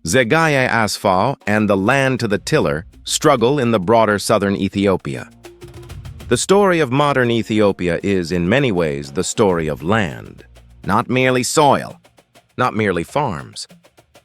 Zegeye Asfaw and the land to the tiller struggle in the broader southern Ethiopia. The story of modern Ethiopia is, in many ways, the story of land. Not merely soil, not merely farms,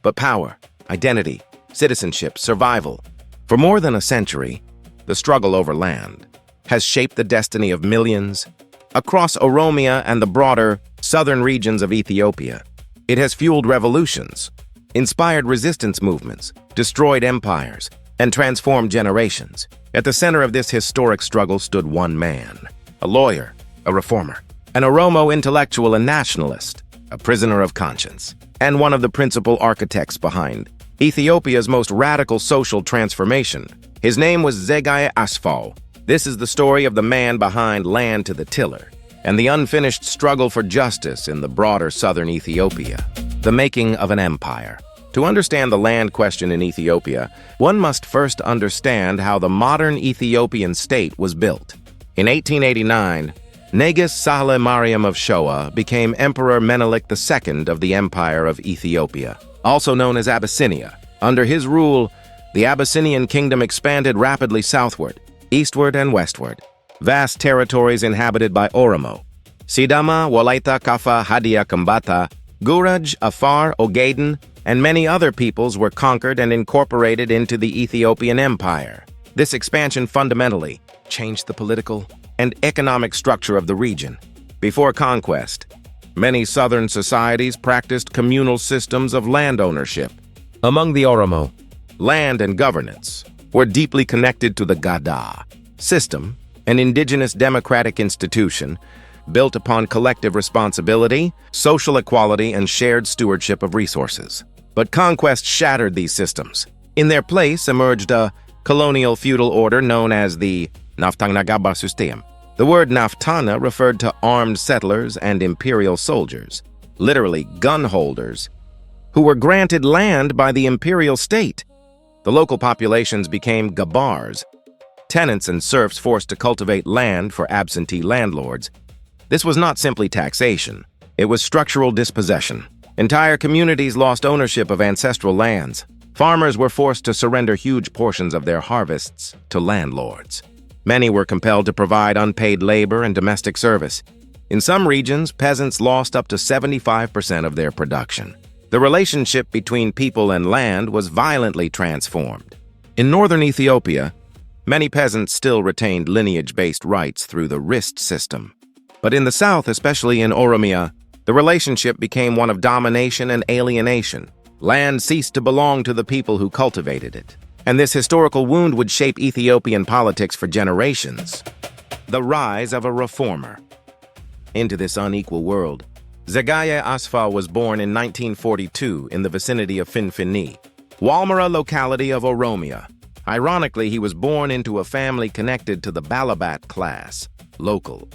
but power, identity, citizenship, survival. For more than a century, the struggle over land has shaped the destiny of millions across Oromia and the broader southern regions of Ethiopia. It has fueled revolutions, inspired resistance movements, destroyed empires, and transformed generations. At the center of this historic struggle stood one man, a lawyer, a reformer, an Oromo intellectual and nationalist, a prisoner of conscience, and one of the principal architects behind Ethiopia's most radical social transformation. His name was Zegeye Asfaw. This is the story of the man behind Land to the Tiller and the unfinished struggle for justice in the broader southern Ethiopia, the making of an empire. To understand the land question in Ethiopia, one must first understand how the modern Ethiopian state was built. In 1889, Negus Sahle Mariam of Shoa became Emperor Menelik II of the Empire of Ethiopia, also known as Abyssinia. Under his rule, the Abyssinian kingdom expanded rapidly southward, eastward, and westward. Vast territories inhabited by Oromo, Sidama, Walaita, Kafa, Hadia, Kambata, Guraj, Afar, Ogaden, and many other peoples were conquered and incorporated into the Ethiopian Empire. This expansion fundamentally changed the political and economic structure of the region. Before conquest, many southern societies practiced communal systems of land ownership. Among the Oromo, land and governance were deeply connected to the Gada system, an indigenous democratic institution built upon collective responsibility, social equality, and shared stewardship of resources. But conquest shattered these systems. In their place emerged a colonial feudal order known as the Naftagna-Gabbar System. The word Naftana referred to armed settlers and imperial soldiers, literally gun holders, who were granted land by the imperial state. The local populations became Gabbars, tenants and serfs forced to cultivate land for absentee landlords. This was not simply taxation, it was structural dispossession. Entire communities lost ownership of ancestral lands. Farmers were forced to surrender huge portions of their harvests to landlords. Many were compelled to provide unpaid labor and domestic service. In some regions, peasants lost up to 75% of their production. The relationship between people and land was violently transformed. In northern Ethiopia, many peasants still retained lineage-based rights through the rist system. But in the south, especially in Oromia, the relationship became one of domination and alienation. Land ceased to belong to the people who cultivated it. And this historical wound would shape Ethiopian politics for generations. The rise of a reformer. Into this unequal world, Zegeye Asfaw was born in 1942 in the vicinity of Finfinne, Walmara locality of Oromia. Ironically, he was born into a family connected to the Balabat class, local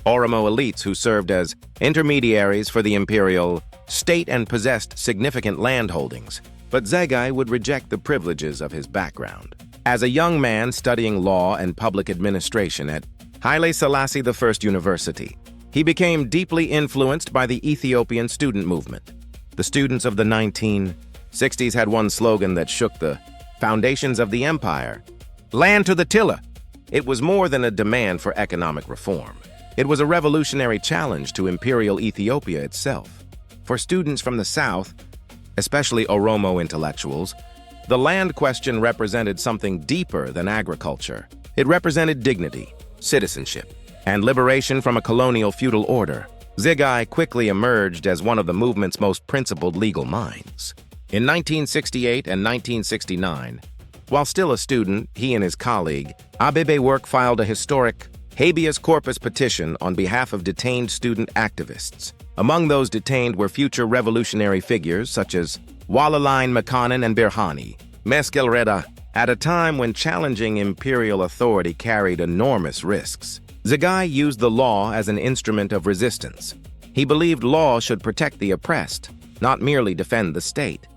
Oromo elites who served as intermediaries for the imperial state and possessed significant landholdings. But Zegeye would reject the privileges of his background. As a young man studying law and public administration at Haile Selassie I University, he became deeply influenced by the Ethiopian student movement. The students of the 1960s had one slogan that shook the foundations of the empire: land to the tiller. It was more than a demand for economic reform. It was a revolutionary challenge to imperial Ethiopia itself. For students from the south, especially Oromo intellectuals, the land question represented something deeper than agriculture. It represented dignity, citizenship, and liberation from a colonial feudal order. Zegeye quickly emerged as one of the movement's most principled legal minds. In 1968 and 1969, while still a student, he and his colleague, Abebe Work filed a historic habeas corpus petition on behalf of detained student activists. Among those detained were future revolutionary figures such as Walaline Makanan and Birhani, Meskel Reda, at a time when challenging imperial authority carried enormous risks. Zegeye used the law as an instrument of resistance. He believed law should protect the oppressed, not merely defend the state.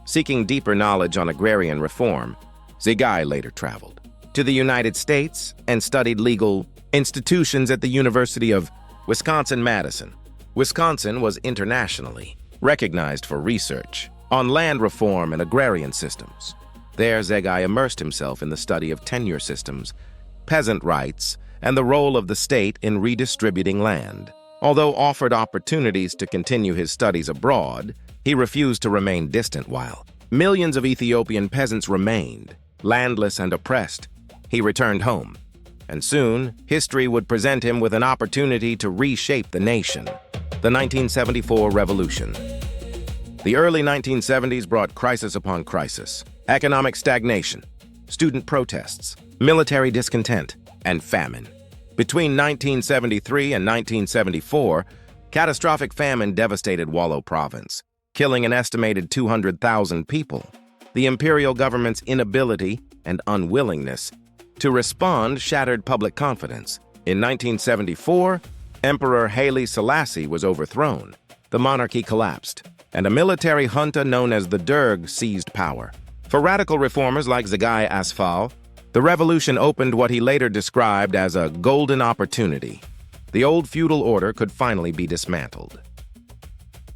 Seeking deeper knowledge on agrarian reform, Zegeye later traveled to the United States and studied legal institutions at the University of Wisconsin-Madison. Wisconsin was internationally recognized for research on land reform and agrarian systems. There, Zegeye immersed himself in the study of tenure systems, peasant rights, and the role of the state in redistributing land. Although offered opportunities to continue his studies abroad, he refused to remain distant while millions of Ethiopian peasants remained, landless and oppressed. He returned home, and soon history would present him with an opportunity to reshape the nation. The 1974 Revolution. The early 1970s brought crisis upon crisis: economic stagnation, student protests, military discontent, and famine. Between 1973 and 1974, catastrophic famine devastated Wollo province, killing an estimated 200,000 people. The imperial government's inability and unwillingness to respond shattered public confidence. In 1974, Emperor Haile Selassie was overthrown. The monarchy collapsed, and a military junta known as the Derg seized power. For radical reformers like Zegeye Asfaw, the revolution opened what he later described as a golden opportunity. The old feudal order could finally be dismantled.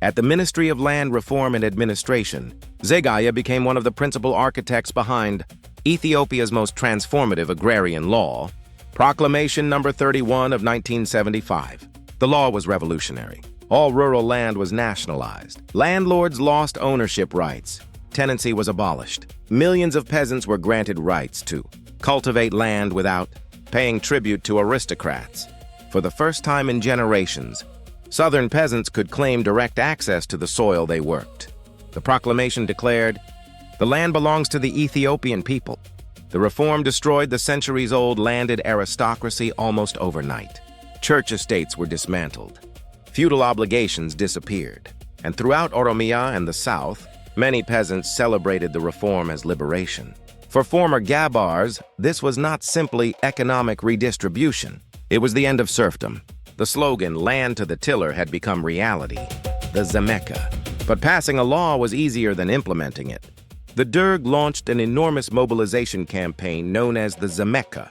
At the Ministry of Land Reform and Administration, Zegeye became one of the principal architects behind Ethiopia's most transformative agrarian law, Proclamation No. 31 of 1975. The law was revolutionary. All rural land was nationalized. Landlords lost ownership rights. Tenancy was abolished. Millions of peasants were granted rights to cultivate land without paying tribute to aristocrats. For the first time in generations, Southern peasants could claim direct access to the soil they worked. The proclamation declared, "The land belongs to the Ethiopian people." The reform destroyed the centuries-old landed aristocracy almost overnight. Church estates were dismantled. Feudal obligations disappeared. And throughout Oromia and the South, many peasants celebrated the reform as liberation. For former Gabbars, this was not simply economic redistribution. It was the end of serfdom. The slogan, "Land to the tiller," had become reality, the Zemeka. But passing a law was easier than implementing it. The Derg launched an enormous mobilization campaign known as the Zemeka.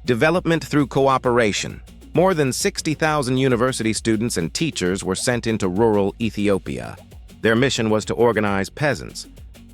Development through cooperation. More than 60,000 university students and teachers were sent into rural Ethiopia. Their mission was to organize peasants,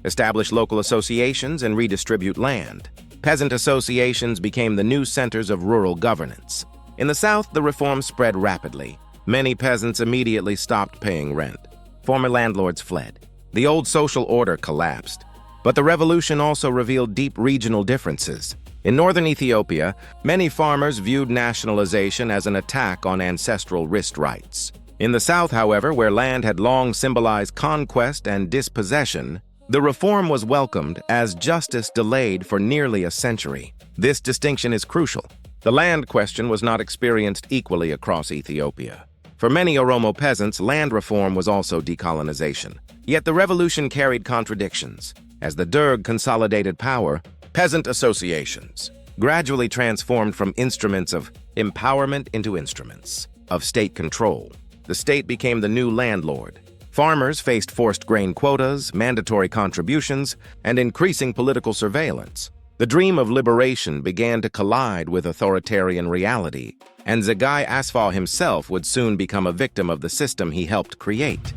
establish local associations, and redistribute land. Peasant associations became the new centers of rural governance. In the South, the reform spread rapidly. Many peasants immediately stopped paying rent. Former landlords fled. The old social order collapsed. But the revolution also revealed deep regional differences. In northern Ethiopia, many farmers viewed nationalization as an attack on ancestral wrist rights. In the South, however, where land had long symbolized conquest and dispossession, the reform was welcomed as justice delayed for nearly a century. This distinction is crucial. The land question was not experienced equally across Ethiopia. For many Oromo peasants, land reform was also decolonization. Yet the revolution carried contradictions. As the Derg consolidated power, peasant associations gradually transformed from instruments of empowerment into instruments of state control. The state became the new landlord. Farmers faced forced grain quotas, mandatory contributions, and increasing political surveillance. The dream of liberation began to collide with authoritarian reality, and Zegeye Asfaw himself would soon become a victim of the system he helped create.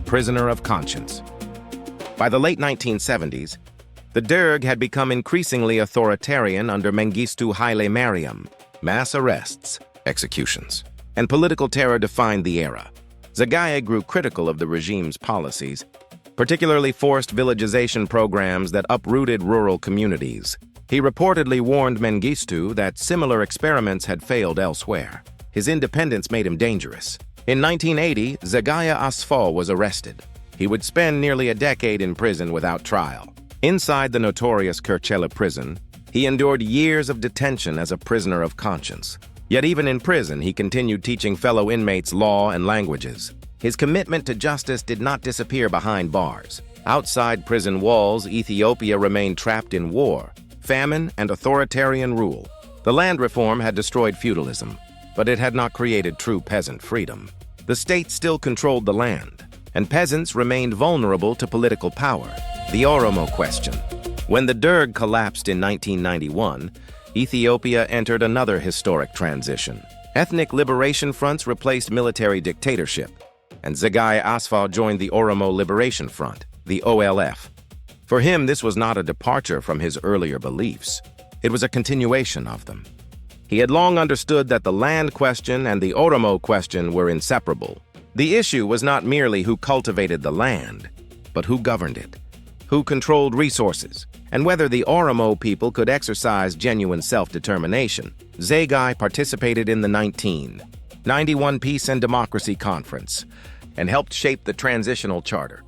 Prisoner of conscience. By the late 1970s, the Derg had become increasingly authoritarian under Mengistu Haile Mariam. Mass arrests, executions, and political terror defined the era. Zegeye grew critical of the regime's policies, particularly forced villagization programs that uprooted rural communities. He reportedly warned Mengistu that similar experiments had failed elsewhere. His independence made him dangerous. In 1980, Zegeye Asfaw was arrested. He would spend nearly a decade in prison without trial. Inside the notorious Qeerroo prison, he endured years of detention as a prisoner of conscience. Yet even in prison, he continued teaching fellow inmates law and languages. His commitment to justice did not disappear behind bars. Outside prison walls, Ethiopia remained trapped in war, famine, and authoritarian rule. The land reform had destroyed feudalism, but it had not created true peasant freedom. The state still controlled the land, and peasants remained vulnerable to political power. The Oromo Question. When the Derg collapsed in 1991, Ethiopia entered another historic transition. Ethnic liberation fronts replaced military dictatorship, and Zegeye Asfaw joined the Oromo Liberation Front. the OLF. For him, this was not a departure from his earlier beliefs. It was a continuation of them. He had long understood that the land question and the Oromo question were inseparable. The issue was not merely who cultivated the land, but who governed it, who controlled resources, and whether the Oromo people could exercise genuine self-determination. Zegeye participated in the 1991 Peace and Democracy Conference and helped shape the Transitional Charter.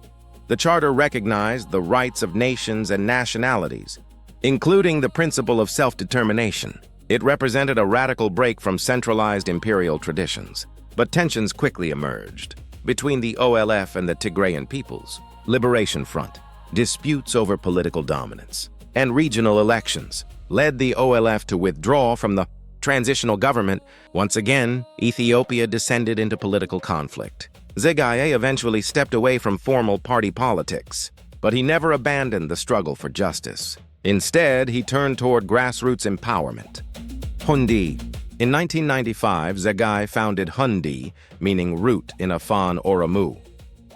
The charter recognized the rights of nations and nationalities, including the principle of self-determination. It represented a radical break from centralized imperial traditions. But tensions quickly emerged between the OLF and the Tigrayan People's Liberation Front. Disputes over political dominance and regional elections led the OLF to withdraw from the transitional government. Once again, Ethiopia descended into political conflict. Zegeye eventually stepped away from formal party politics, but he never abandoned the struggle for justice. Instead, he turned toward grassroots empowerment. Hundee. In 1995, Zegeye founded Hundee, meaning root in Afan Oromo.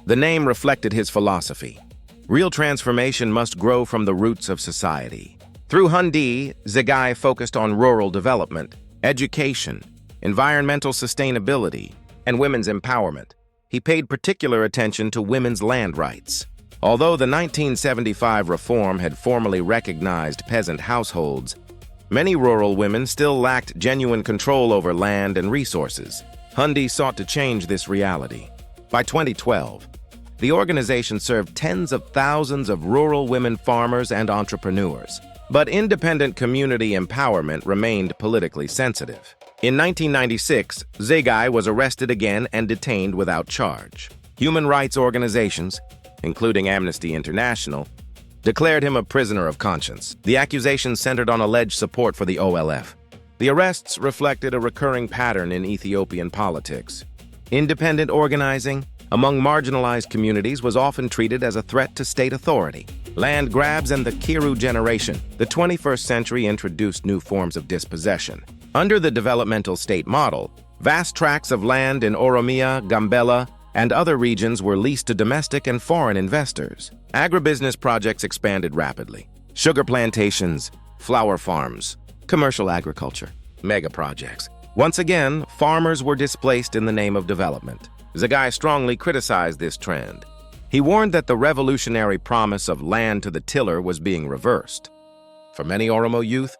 The name reflected his philosophy. Real transformation must grow from the roots of society. Through Hundee, Zegeye focused on rural development, education, environmental sustainability, and women's empowerment. He paid particular attention to women's land rights. Although the 1975 reform had formally recognized peasant households, many rural women still lacked genuine control over land and resources. Hundee sought to change this reality. By 2012, the organization served tens of thousands of rural women farmers and entrepreneurs. But independent community empowerment remained politically sensitive. In 1996, Zegeye was arrested again and detained without charge. Human rights organizations, including Amnesty International, declared him a prisoner of conscience. The accusations centered on alleged support for the OLF. The arrests reflected a recurring pattern in Ethiopian politics. Independent organizing among marginalized communities was often treated as a threat to state authority. Land grabs and the Qeerroo generation. The 21st century introduced new forms of dispossession. Under the developmental state model, vast tracts of land in Oromia, Gambella, and other regions were leased to domestic and foreign investors. Agribusiness projects expanded rapidly. Sugar plantations, flower farms, commercial agriculture, mega projects. Once again, farmers were displaced in the name of development. Zegeye strongly criticized this trend. He warned that the revolutionary promise of land to the tiller was being reversed. For many Oromo youth,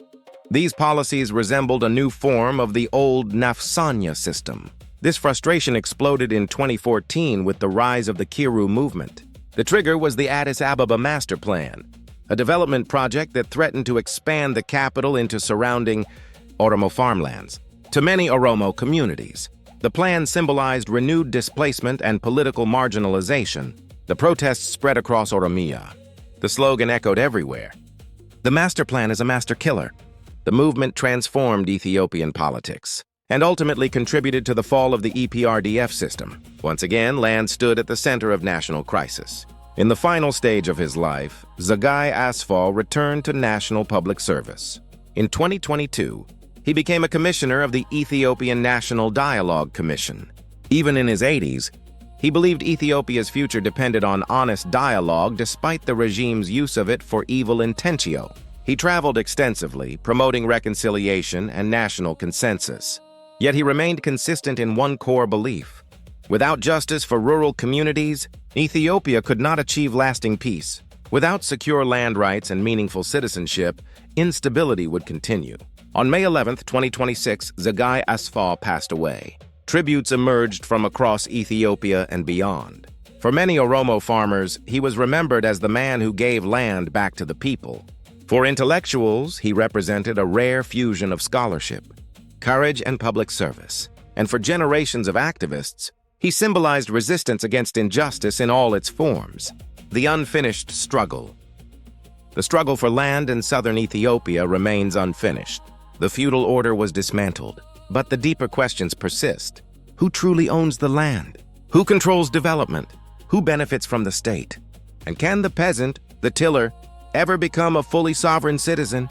these policies resembled a new form of the old Naftagna system. This frustration exploded in 2014 with the rise of the Qeerroo movement. The trigger was the Addis Ababa Master Plan, a development project that threatened to expand the capital into surrounding Oromo farmlands. To many Oromo communities, the plan symbolized renewed displacement and political marginalization. The protests spread across Oromia. The slogan echoed everywhere. The master plan is a master killer. The movement transformed Ethiopian politics and ultimately contributed to the fall of the EPRDF system. Once again, land stood at the center of national crisis. In the final stage of his life, Zegeye Asfaw returned to national public service. In 2022, he became a commissioner of the Ethiopian National Dialogue Commission. Even in his 80s, he believed Ethiopia's future depended on honest dialogue despite the regime's use of it for evil intentio. He traveled extensively, promoting reconciliation and national consensus. Yet he remained consistent in one core belief. Without justice for rural communities, Ethiopia could not achieve lasting peace. Without secure land rights and meaningful citizenship, instability would continue. On May 11, 2026, Zegeye Asfaw passed away. Tributes emerged from across Ethiopia and beyond. For many Oromo farmers, he was remembered as the man who gave land back to the people. For intellectuals, he represented a rare fusion of scholarship, courage, and public service. And for generations of activists, he symbolized resistance against injustice in all its forms. The unfinished struggle. The struggle for land in southern Ethiopia remains unfinished. The feudal order was dismantled, but the deeper questions persist. Who truly owns the land? Who controls development? Who benefits from the state? And can the peasant, the tiller, ever become a fully sovereign citizen?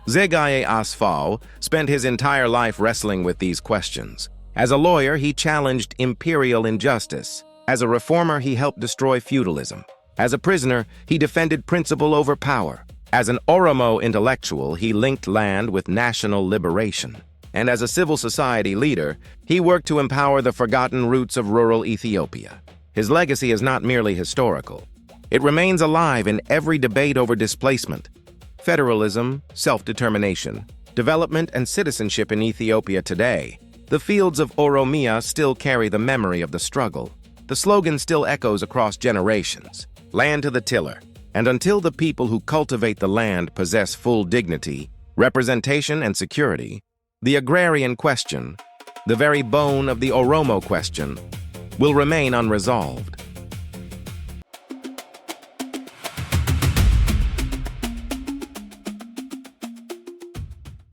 Zegeye Asfaw spent his entire life wrestling with these questions. As a lawyer, he challenged imperial injustice. As a reformer, he helped destroy feudalism. As a prisoner, he defended principle over power. As an Oromo intellectual, he linked land with national liberation. And as a civil society leader, he worked to empower the forgotten roots of rural Ethiopia. His legacy is not merely historical. It remains alive in every debate over displacement, federalism, self-determination, development, and citizenship in Ethiopia today. The fields of Oromia still carry the memory of the struggle. The slogan still echoes across generations: land to the tiller. And until the people who cultivate the land possess full dignity, representation, and security, the agrarian question, the very bone of the Oromo question, will remain unresolved.